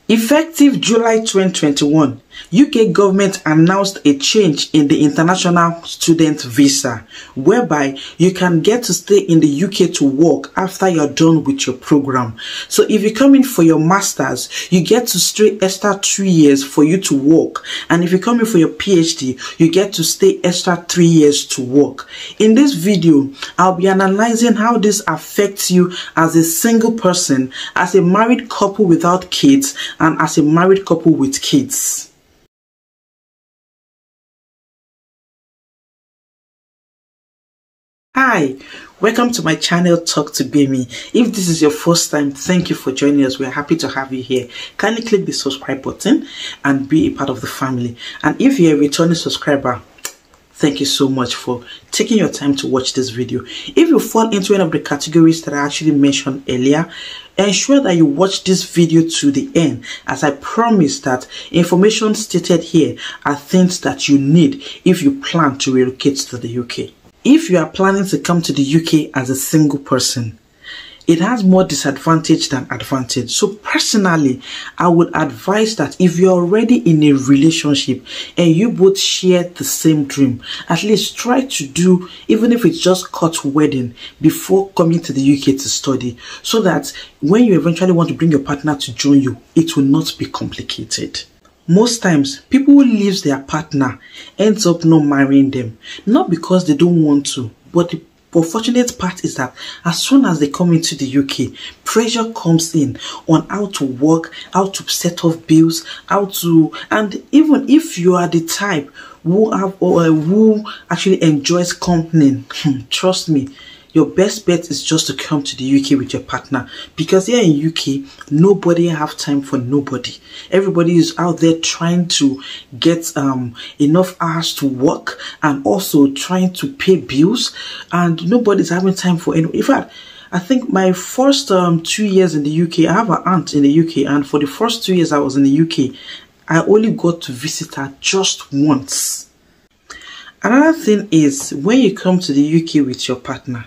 Effective July 2021, UK government announced a change in the international student visa, whereby you can get to stay in the UK to work after you're done with your program. So if you come in for your masters, you get to stay extra 2 years for you to work. And if you come in for your PhD, you get to stay extra 3 years to work. In this video, I'll be analyzing how this affects you as a single person, as a married couple without kids, and as a married couple with kids. Hi, welcome to my channel Talk to Bemi. If this is your first time, thank you for joining us. We're happy to have you here. Kindly click the subscribe button and be a part of the family. And if you're a returning subscriber, thank you so much for taking your time to watch this video. If you fall into any of the categories that I actually mentioned earlier, ensure that you watch this video to the end, as I promise that information stated here are things that you need if you plan to relocate to the UK. If you are planning to come to the UK as a single person, it has more disadvantage than advantage. So personally, I would advise that if you're already in a relationship and you both share the same dream, at least try to do, even if it's just court wedding, before coming to the UK to study, so that when you eventually want to bring your partner to join you, it will not be complicated. Most times, people who leave their partner ends up not marrying them, not because they don't want to, but the unfortunate part is that as soon as they come into the UK, pressure comes in on how to work, how to set off bills, and even if you are the type who actually enjoys company, trust me, your best bet is just to come to the UK with your partner, because here in UK, nobody have time for nobody. Everybody is out there trying to get enough hours to work and also trying to pay bills, and nobody's having time for anyone. In fact, I think my first 2 years in the UK, I have an aunt in the UK, and for the first 2 years I was in the UK, I only got to visit her just once. Another thing is, when you come to the UK with your partner,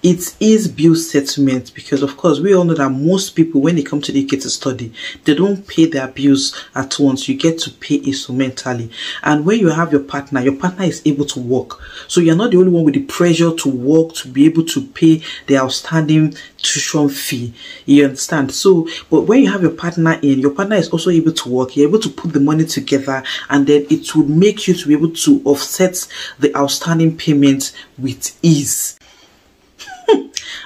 it is bill settlement, because of course we all know that most people, when they come to the UK to study, they don't pay their bills at once. You get to pay instrumentally, and when you have your partner is able to work, so you're not the only one with the pressure to work to be able to pay the outstanding tuition fee. You understand? So but when you have your partner is also able to work, you're able to put the money together, and then it will make you to be able to offset the outstanding payments with ease.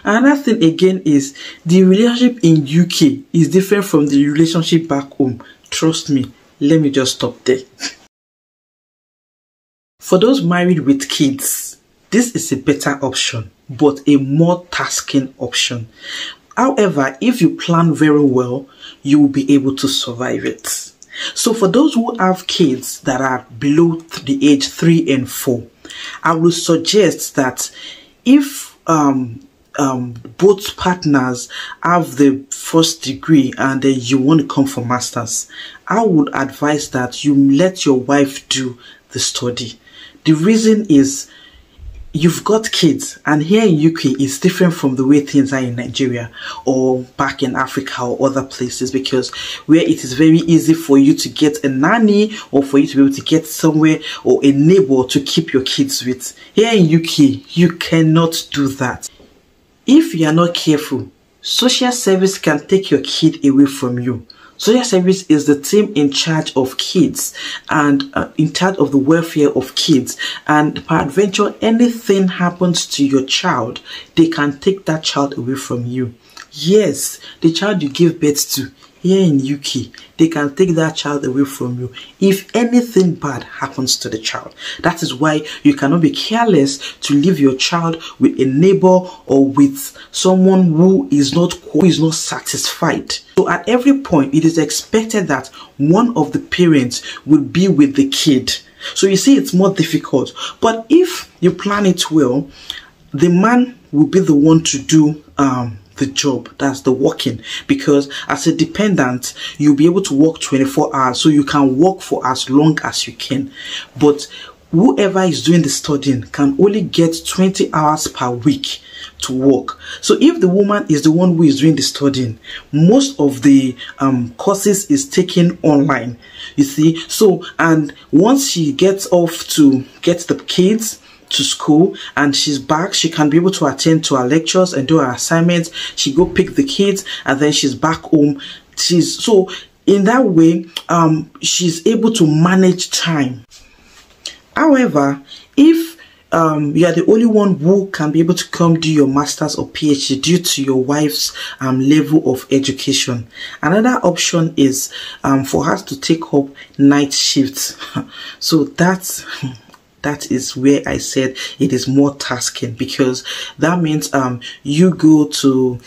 Another thing again is, the relationship in UK is different from the relationship back home. Trust me, let me just stop there. For those married with kids, this is a better option, but a more tasking option. However, if you plan very well, you will be able to survive it. So for those who have kids that are below the age 3 and 4, I would suggest that if both partners have the first degree and then you want to come for masters, I would advise that you let your wife do the study. The reason is, you've got kids, and here in UK is different from the way things are in Nigeria or back in Africa or other places, because where it is very easy for you to get a nanny or for you to be able to get somewhere or a neighbor to keep your kids with. Here in UK, you cannot do that. If you are not careful, social service can take your kid away from you. Social service is the team in charge of kids and in charge of the welfare of kids. And peradventure, anything happens to your child, they can take that child away from you. Yes, the child you give birth to, here in UK, they can take that child away from you if anything bad happens to the child. That is why you cannot be careless to leave your child with a neighbor or with someone who is not satisfied. So at every point, it is expected that one of the parents will be with the kid. So you see, it's more difficult. But if you plan it well, the man will be the one to do the job, that's the working, because as a dependent you'll be able to work 24 hours, so you can work for as long as you can. But whoever is doing the studying can only get 20 hours per week to work. So if the woman is the one who is doing the studying, most of the courses is taken online, you see. So, and once she gets off to get the kids to school and she's back, she can be able to attend to her lectures and do her assignments. She go pick the kids and then she's back home. So in that way, she's able to manage time. However, if you are the only one who can be able to come do your master's or PhD due to your wife's level of education, another option is for her to take up night shifts. So that is where I said it is more tasking, because that means you go to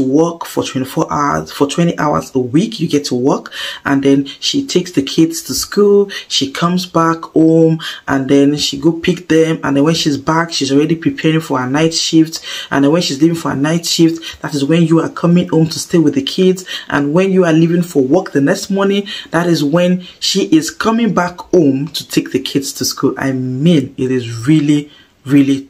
work for 24 hours, for 20 hours a week. You get to work, and then she takes the kids to school, she comes back home, and then she go pick them, and then when she's back, she's already preparing for her night shift. And then when she's leaving for her night shift, that is when you are coming home to stay with the kids. And when you are leaving for work the next morning, that is when she is coming back home to take the kids to school. I mean, it is really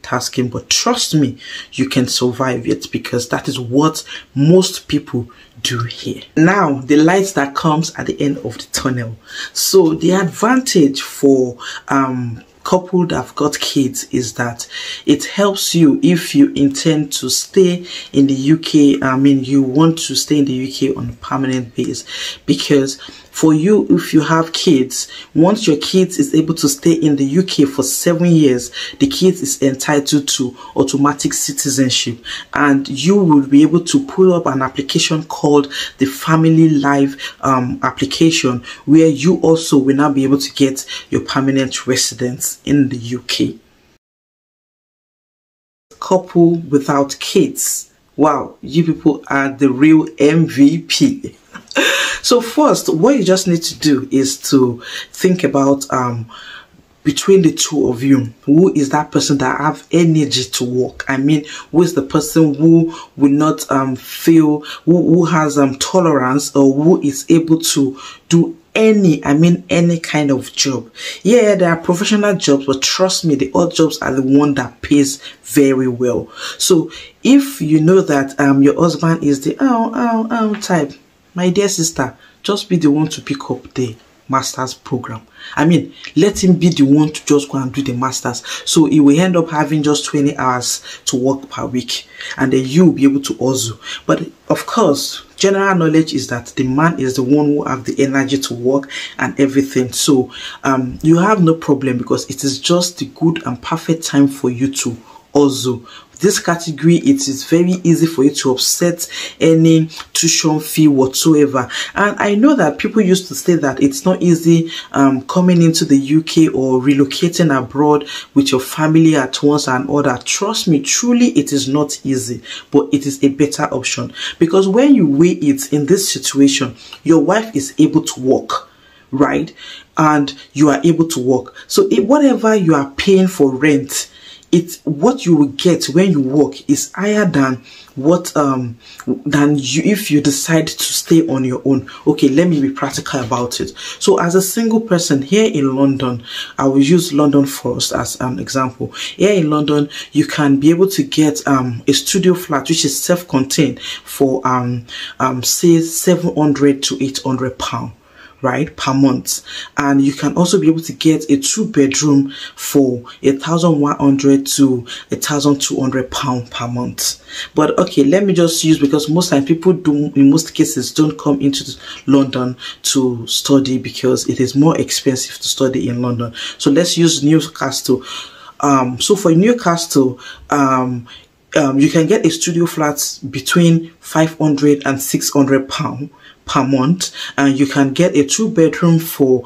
tasking, but trust me, you can survive it, because that is what most people do here. Now, the lights that comes at the end of the tunnel. So the advantage for couple that have got kids is that it helps you if you intend to stay in the UK. I mean, you want to stay in the UK on a permanent basis, because for you, if you have kids, once your kids is able to stay in the UK for 7 years, the kids is entitled to automatic citizenship, and you will be able to pull up an application called the Family Life application, where you also will now be able to get your permanent residence in the UK. Couple without kids. Wow, you people are the real MVP. So first, what you just need to do is to think about between the two of you, who is that person that have energy to work? I mean, who is the person who will not feel, who has tolerance, or who is able to do any kind of job. Yeah, there are professional jobs, but trust me, the odd jobs are the one that pays very well. So if you know that your husband is the type, my dear sister, just be the one to pick up the master's program. I mean, let him be the one to just go and do the master's. So he will end up having just 20 hours to work per week, and then you will be able to hustle. But of course, general knowledge is that the man is the one who have the energy to work and everything. So you have no problem, because it is just the good and perfect time for you to hustle. This category, it is very easy for you to offset any tuition fee whatsoever. And I know that people used to say that it's not easy coming into the UK or relocating abroad with your family at once and all that. Trust me, truly it is not easy, but it is a better option, because when you weigh it in this situation, your wife is able to work, right? And you are able to work. So whatever you are paying for rent, what you will get when you work is higher than what if you decide to stay on your own. Okay, let me be practical about it. So as a single person here in London, I will use London first as an example. Here in London, you can be able to get a studio flat which is self-contained for say 700 to 800 pounds, right, per month. And you can also be able to get a 2-bedroom for 1,100 to 1,200 pounds per month. But okay, let me just use, because most time people do, in most cases, don't come into London to study because it is more expensive to study in London. So let's use Newcastle. So for Newcastle, you can get a studio flat between 500 and 600 pounds per month, and you can get a 2-bedroom for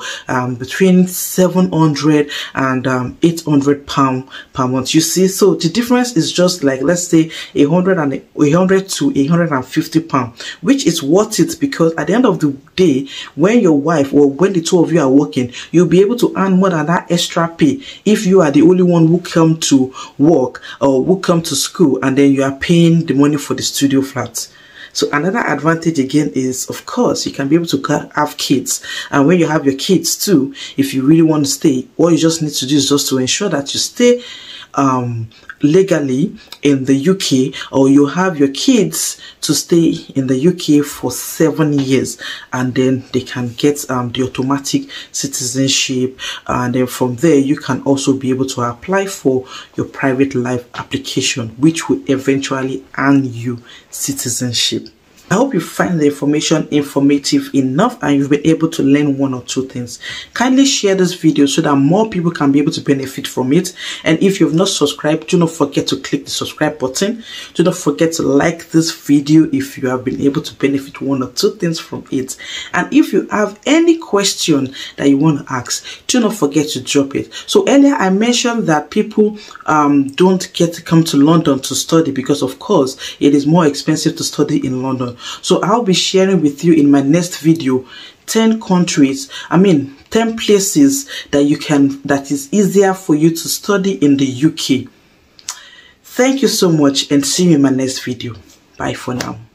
between 700 and 800 pounds per month. You see, so the difference is just like, let's say 100 to 150 pounds, which is worth it, because at the end of the day, when your wife or when the two of you are working, you'll be able to earn more than that extra pay if you are the only one who come to work or who come to school, and then you are paying the money for the studio flat. So another advantage again is, of course, you can be able to have kids. And when you have your kids too, if you really want to stay, all you just need to do is just to ensure that you stay legally in the UK, or you have your kids to stay in the UK for 7 years, and then they can get the automatic citizenship, and then from there you can also be able to apply for your private life application, which will eventually earn you citizenship. I hope you find the information informative enough and you've been able to learn one or two things. Kindly share this video so that more people can be able to benefit from it. And if you've not subscribed, do not forget to click the subscribe button. Do not forget to like this video if you have been able to benefit one or two things from it. And if you have any question that you want to ask, do not forget to drop it. So earlier I mentioned that people don't get to come to London to study because, of course, it is more expensive to study in London. So I'll be sharing with you in my next video 10 places that is easier for you to study in the UK. Thank you so much and see you in my next video. Bye for now.